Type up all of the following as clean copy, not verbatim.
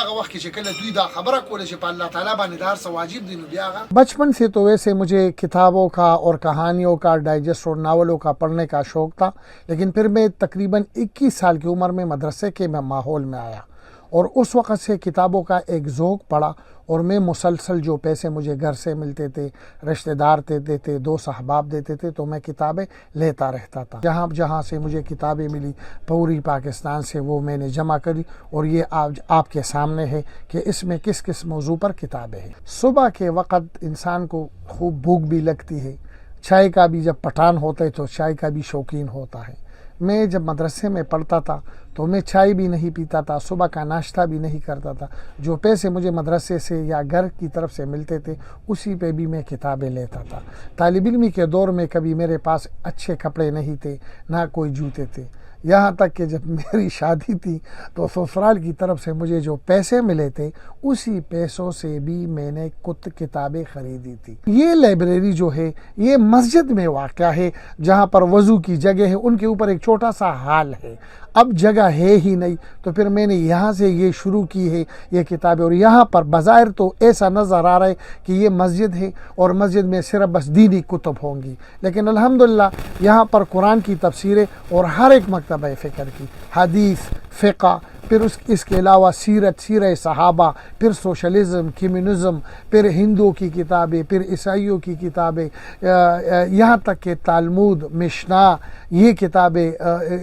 دغه وخت کې چې کله دوی دا خبره کوله چې په الله تعالی باندې دا هر څه واجب دي، نو بیا هغه بچپن سے تو ویسے مجھے کتابوں کا اور کہانیوں کا ڈائجسٹ اور ناولوں کا پڑھنے کا شوق تھا، لیکن پھر میں تقریباً 21 سال کی عمر میں مدرسے کے ماحول میں آیا اور اس وقت سے کتابوں کا ایک ذوق پڑا، اور میں مسلسل جو پیسے مجھے گھر سے ملتے تھے، رشتہ دار دیتے تھے، دوست احباب دیتے تھے، تو میں کتابیں لیتا رہتا تھا۔ جہاں جہاں سے مجھے کتابیں ملی پوری پاکستان سے وہ میں نے جمع کری، اور یہ آج آپ کے سامنے ہے کہ اس میں کس کس موضوع پر کتابیں ہیں۔ صبح کے وقت انسان کو خوب بھوک بھی لگتی ہے، چائے کا بھی جب پٹھان ہوتا ہے تو چائے کا بھی شوقین ہوتا ہے۔ میں جب مدرسے میں پڑھتا تھا تو میں چائے بھی نہیں پیتا تھا، صبح کا ناشتہ بھی نہیں کرتا تھا، جو پیسے مجھے مدرسے سے یا گھر کی طرف سے ملتے تھے اسی پہ بھی میں کتابیں لیتا تھا۔ طالب علمی کے دور میں کبھی میرے پاس اچھے کپڑے نہیں تھے، نہ کوئی جوتے تھے، یہاں تک کہ جب میری شادی تھی تو سسرال کی طرف سے مجھے جو پیسے ملے تھے اسی پیسوں سے بھی میں نے کتابیں خریدی تھی۔ یہ لائبریری جو ہے یہ مسجد میں واقع ہے، جہاں پر وضو کی جگہ ہے، ان کے اوپر ایک چھوٹا سا ہال ہے، اب جگہ ہے ہی نہیں، تو پھر میں نے یہاں سے یہ شروع کی ہے یہ کتابیں، اور یہاں پر بظاہر تو ایسا نظر آ رہا ہے کہ یہ مسجد ہے اور مسجد میں صرف بس دینی کتب ہوں گی، لیکن الحمدللہ یہاں پر قرآن کی تفسیریں اور ہر ایک مکتبہ فکر کی، حدیث، فقہ، پھر اس کے علاوہ سیرہ صحابہ، پھر سوشلزم، کمیونزم، پھر ہندوؤں کی کتابیں، پھر عیسائیوں کی کتابیں، یہاں تک کہ تالمود، مشنا، یہ کتابیں،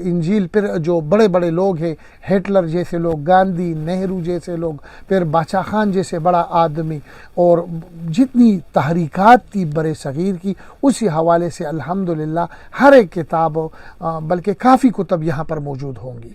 انجیل، پھر جو بڑے بڑے لوگ ہیں، ہٹلر جیسے لوگ، گاندھی، نہرو جیسے لوگ، پھر بادشاہ خان جیسے بڑا آدمی، اور جتنی تحریکات تھی برے صغیر کی، اسی حوالے سے الحمدللہ ہر ایک کتاب بلکہ کافی کتب یہاں پر موجود ہوں گی۔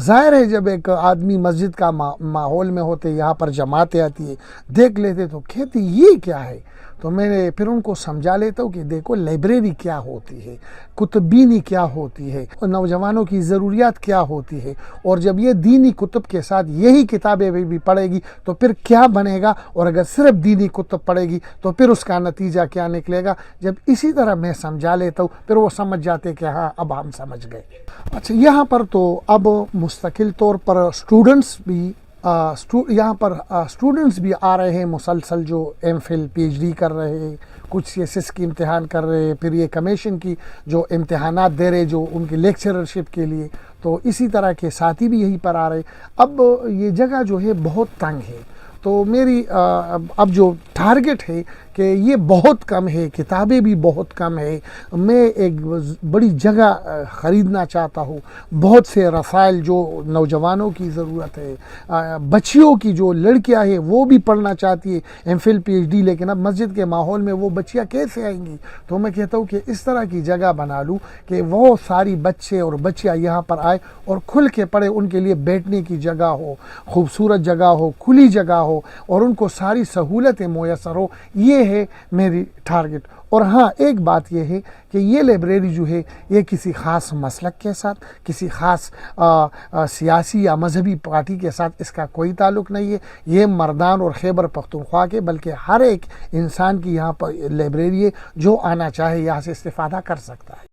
ظاہر ہے جب ایک آدمی مسجد کا ماحول میں ہوتے، یہاں پر جماعتیں آتی ہے، دیکھ لیتے تو کہتے یہ کیا ہے، تو میں نے پھر ان کو سمجھا لیتا ہوں کہ دیکھو لائبریری کیا ہوتی ہے، کتب بینی کیا ہوتی ہے، نوجوانوں کی ضروریات کیا ہوتی ہے، اور جب یہ دینی کتب کے ساتھ یہی کتابیں بھی پڑھے گی تو پھر کیا بنے گا، اور اگر صرف دینی کتب پڑھے گی تو پھر اس کا نتیجہ کیا نکلے گا۔ جب اسی طرح میں سمجھا لیتا ہوں پھر وہ سمجھ جاتے کہ ہاں اب ہم سمجھ گئے۔ اچھا، یہاں پر تو اب مستقل طور پر اسٹوڈنٹس بھی آ رہے ہیں مسلسل، جو M Phil P H D کر رہے ہیں، کچھ سی ایس ایس کی امتحان کر رہے ہیں، پھر یہ کمیشن کی جو امتحانات دے رہے جو ان کی لیکچررشپ کے لیے، تو اسی طرح کے ساتھی بھی یہیں پر آ رہے۔ اب یہ جگہ جو ہے بہت تنگ ہے، تو میری اب جو ٹارگٹ ہے کہ یہ بہت کم ہے، کتابیں بھی بہت کم ہے، میں ایک بڑی جگہ خریدنا چاہتا ہوں، بہت سے رسائل جو نوجوانوں کی ضرورت ہے، بچیوں کی جو لڑکیاں ہیں وہ بھی پڑھنا چاہتی ہے M Phil P H D, لیکن اب مسجد کے ماحول میں وہ بچیاں کیسے آئیں گی، تو میں کہتا ہوں کہ اس طرح کی جگہ بنا لوں کہ وہ ساری بچے اور بچیاں یہاں پر آئے اور کھل کے پڑھے، ان کے لیے بیٹھنے کی جگہ ہو، خوبصورت جگہ ہو، کھلی جگہ ہو، اور ان کو ساری سہولتیں میسر ہو، یہ ہے میری ٹارگٹ۔ اور ہاں ایک بات یہ ہے کہ یہ لائبریری جو ہے یہ کسی خاص مسلک کے ساتھ، کسی خاص سیاسی یا مذہبی پارٹی کے ساتھ اس کا کوئی تعلق نہیں ہے، یہ مردان اور خیبر پختونخوا کے بلکہ ہر ایک انسان کی یہاں پر لائبریری ہے، جو آنا چاہے یہاں سے استفادہ کر سکتا ہے۔